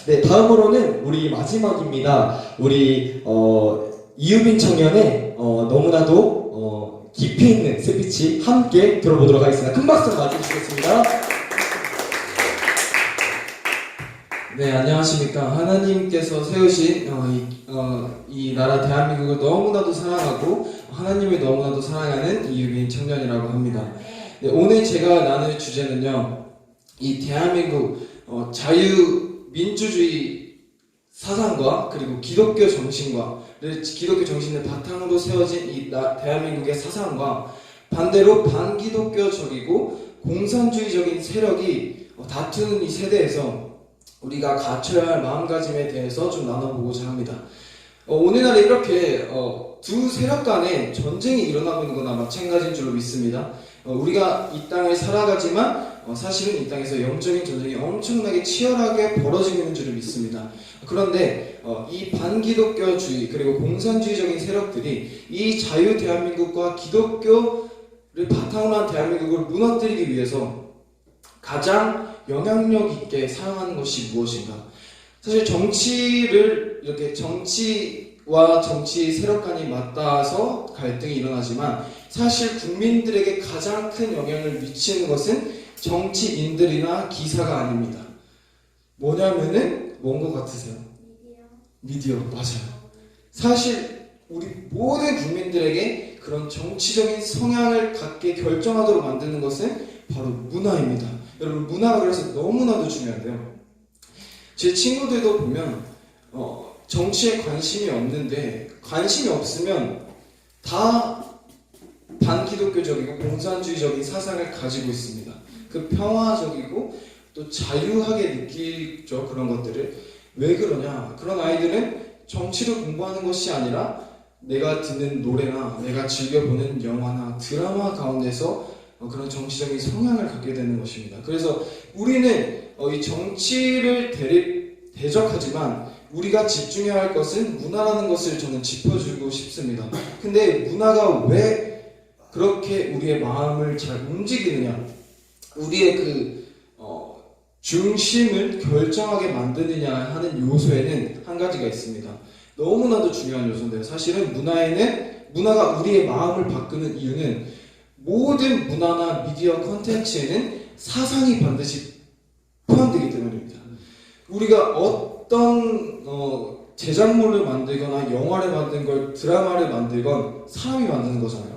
네, 다음으로는 우리 마지막입니다. 우리 이유빈 청년의 너무나도 깊이 있는 스피치 함께 들어보도록 하겠습니다. 큰 박수로 맞아주시겠습니다. 네, 안녕하십니까. 하나님께서 세우신 이 나라 대한민국을 너무나도 사랑하고 하나님을 너무나도 사랑하는 이유빈 청년이라고 합니다. 네, 오늘 제가 나눌 주제는요, 이 대한민국 자유민주주의 사상과 그리고 기독교 정신을 바탕으로 세워진 이 대한민국의 사상과 반대로 반기독교적이고 공산주의적인 세력이 다투는 이 세대에서 우리가 갖춰야 할 마음가짐에 대해서 좀 나눠보고자 합니다. 오늘날에 이렇게 두 세력 간의 전쟁이 일어나고 있는 거나 마찬가지인 줄로 믿습니다. 우리가 이 땅을 살아가지만 사실은 이 땅에서 영적인 전쟁이 엄청나게 치열하게 벌어지고 있는 줄을 믿습니다. 그런데 이 반기독교주의 그리고 공산주의적인 세력들이 이 자유 대한민국과 기독교를 바탕으로 한 대한민국을 무너뜨리기 위해서 가장 영향력 있게 사용하는 것이 무엇인가? 사실 정치를 이렇게 정치와 정치 세력 간이 맞닿아서 갈등이 일어나지만 사실 국민들에게 가장 큰 영향을 미치는 것은 정치인들이나 기사가 아닙니다. 뭐냐면은 뭔 것 같으세요? 미디어. 맞아요. 사실 우리 모든 국민들에게 그런 정치적인 성향을 갖게 결정하도록 만드는 것은 바로 문화입니다. 여러분, 문화가 그래서 너무나도 중요한데요. 제 친구들도 보면 정치에 관심이 없는데, 관심이 없으면 다 반기독교적이고 공산주의적인 사상을 가지고 있습니다. 그 평화적이고 또 자유하게 느끼죠, 그런 것들을. 왜 그러냐? 그런 아이들은 정치를 공부하는 것이 아니라 내가 듣는 노래나 내가 즐겨보는 영화나 드라마 가운데서 그런 정치적인 성향을 갖게 되는 것입니다. 그래서 우리는 이 정치를 대적하지만 우리가 집중해야 할 것은 문화라는 것을 저는 짚어주고 싶습니다. 근데 문화가 왜 그렇게 우리의 마음을 잘 움직이느냐, 우리의 그 중심을 결정하게 만드느냐 하는 요소에는 한 가지가 있습니다. 너무나도 중요한 요소인데요. 사실은 문화가 우리의 마음을 바꾸는 이유는 모든 문화나 미디어 콘텐츠에는 사상이 반드시 포함되기 때문입니다. 우리가 어떤 제작물을 만들거나 영화를 만든 걸 드라마를 만들건 사람이 만드는 거잖아요.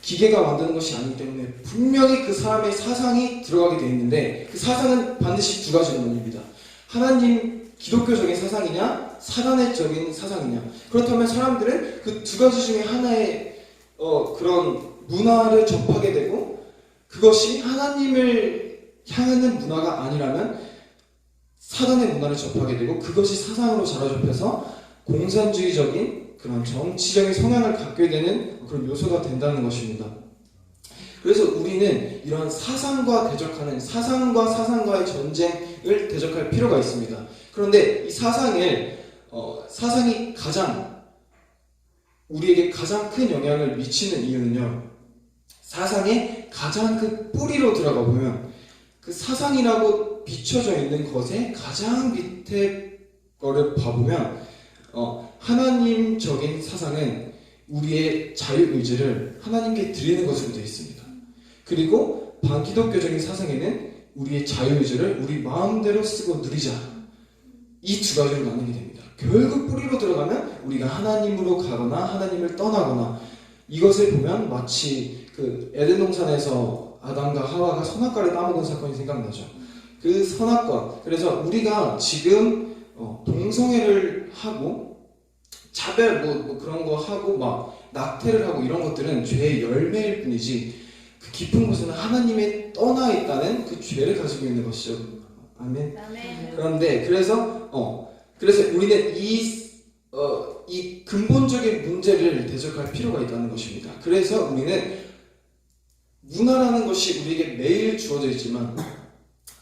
기계가 만드는 것이 아니기 때문에 분명히 그 사람의 사상이 들어가게 되어 있는데 그 사상은 반드시 두 가지로 나뉩니다. 하나님 기독교적인 사상이냐 사단의적인 사상이냐. 그렇다면 사람들은 그 두 가지 중에 하나의 그런 문화를 접하게 되고 그것이 하나님을 향하는 문화가 아니라면 사단의 문화를 접하게 되고 그것이 사상으로 자라접해서 공산주의적인 그런 정치적인 성향을 갖게 되는 그런 요소가 된다는 것입니다. 그래서 우리는 이러한 사상과 대적하는 사상과 사상과의 전쟁을 대적할 필요가 있습니다. 그런데 이 사상이 우리에게 가장 큰 영향을 미치는 이유는요, 사상의 가장 그 뿌리로 들어가 보면 그 사상이라고 비춰져 있는 것의 가장 밑에 거를 봐보면 하나님적인 사상은 우리의 자유의지를 하나님께 드리는 것으로 되어 있습니다. 그리고 반기독교적인 사상에는 우리의 자유의지를 우리 마음대로 쓰고 누리자, 이 두 가지로 나누게 됩니다. 결국 뿌리로 들어가면 우리가 하나님으로 가거나 하나님을 떠나거나, 이것을 보면 마치 그 에덴 동산에서 아담과 하와가 선악과를 따먹은 사건이 생각나죠. 그 선악과, 그래서 우리가 지금 동성애를 하고 차별 그런 거 하고 막 낙태를 하고 이런 것들은 죄의 열매일 뿐이지 그 깊은 곳에는 하나님의 떠나 있다는 그 죄를 가지고 있는 것이죠. 아멘. 그런데 그래서 우리는 이 근본적인 문제를 대적할 필요가 있다는 것입니다. 그래서 우리는 문화라는 것이 우리에게 매일 주어져 있지만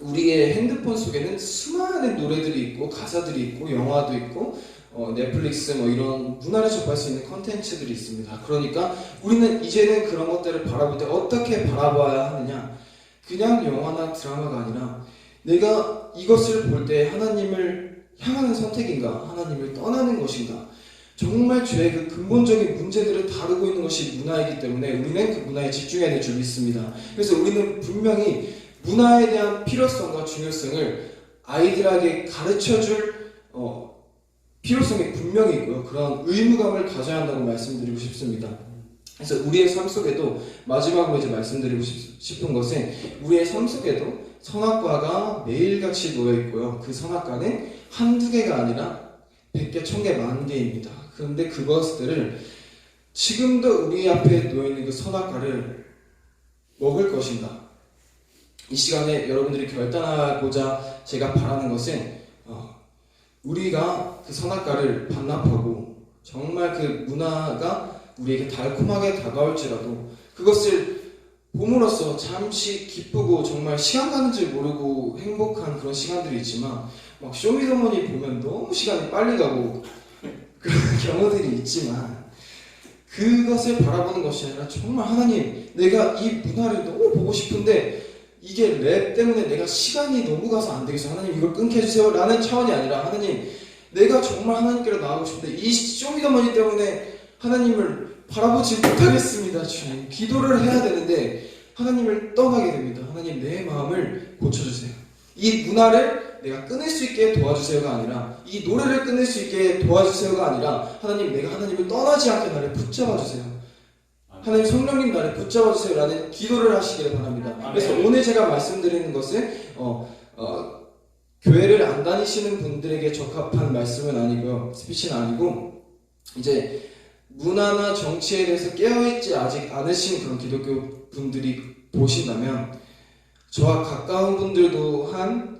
우리의 핸드폰 속에는 수많은 노래들이 있고 가사들이 있고 영화도 있고 넷플릭스 이런 문화를 접할 수 있는 컨텐츠들이 있습니다. 그러니까 우리는 이제는 그런 것들을 바라볼 때 어떻게 바라봐야 하느냐, 그냥 영화나 드라마가 아니라 내가 이것을 볼 때 하나님을 향하는 선택인가? 하나님을 떠나는 것인가? 정말 죄의 그 근본적인 문제들을 다루고 있는 것이 문화이기 때문에 우리는 그 문화에 집중해야 될 줄 믿습니다. 그래서 우리는 분명히 문화에 대한 필요성과 중요성을 아이들에게 가르쳐줄 필요성이 분명히 있고요. 그런 의무감을 가져야 한다고 말씀드리고 싶습니다. 그래서 우리의 삶 속에도 마지막으로 이제 말씀드리고 싶은 것은 우리의 삶 속에도 선악과가 매일같이 놓여 있고요. 그 선악과는 한두 개가 아니라 100개, 1000개, 10,000개입니다. 그런데 그것들을 지금도 우리 앞에 놓여 있는 그 선악과를 먹을 것인가? 이 시간에 여러분들이 결단하고자 제가 바라는 것은 우리가 그 선악과를 반납하고 정말 그 문화가 우리에게 달콤하게 다가올지라도 그것을 봄으로써 잠시 기쁘고 정말 시간 가는 줄 모르고 행복한 그런 시간들이 있지만 막 쇼미더머니 보면 너무 시간이 빨리 가고 그런 경우들이 있지만 그것을 바라보는 것이 아니라 정말 하나님 내가 이 문화를 너무 보고 싶은데 이게 랩 때문에 내가 시간이 너무 가서 안 되겠어. 하나님 이걸 끊게 해주세요 라는 차원이 아니라 하나님 내가 정말 하나님께로 나가고 싶은데 이 쇼미더머니 때문에 하나님을 바라보지 못하겠습니다. 주님 기도를 해야 되는데 하나님을 떠나게 됩니다. 하나님 내 마음을 고쳐주세요. 이 문화를 내가 끊을 수 있게 도와주세요가 아니라 이 노래를 끊을 수 있게 도와주세요가 아니라 하나님 내가 하나님을 떠나지 않게 나를 붙잡아주세요. 하나님 성령님 나를 붙잡아주세요 라는 기도를 하시기를 바랍니다. 그래서 오늘 제가 말씀드리는 것은 교회를 안 다니시는 분들에게 적합한 말씀은 아니고요. 스피치는 아니고 이제 문화나 정치에 대해서 깨어있지 아직 않으신 그런 기독교 분들이 보신다면 저와 가까운 분들도 한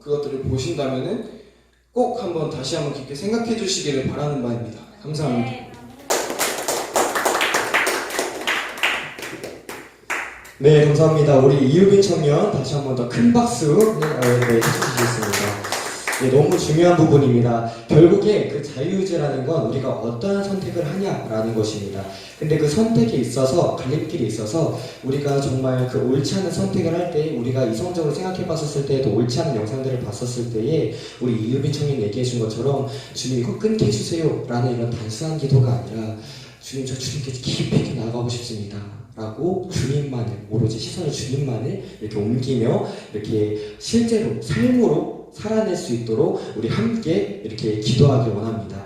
그것들을 보신다면은 꼭 한번 다시 한번 깊게 생각해 주시기를 바라는 바입니다. 감사합니다. 네, 감사합니다. 우리 이유빈 청년 다시 한 번 더 큰 박수 해주시겠습니다. 네, 너무 중요한 부분입니다. 결국에 그 자유의지라는 건 우리가 어떠한 선택을 하냐라는 것입니다. 근데 그 선택에 있어서 갈림길에 있어서 우리가 정말 그 옳지 않은 선택을 할 때 우리가 이성적으로 생각해 봤었을 때에도 옳지 않은 영상들을 봤었을 때에 우리 이유빈 청년 얘기해 준 것처럼 주님 이거 끊게 해주세요 라는 이런 단순한 기도가 아니라 주님 저 주님께 깊이 나아가고 싶습니다 라고 주님만을 오로지 시선을 주님만을 이렇게 옮기며 이렇게 실제로 삶으로 살아낼 수 있도록 우리 함께 이렇게 기도하길 원합니다.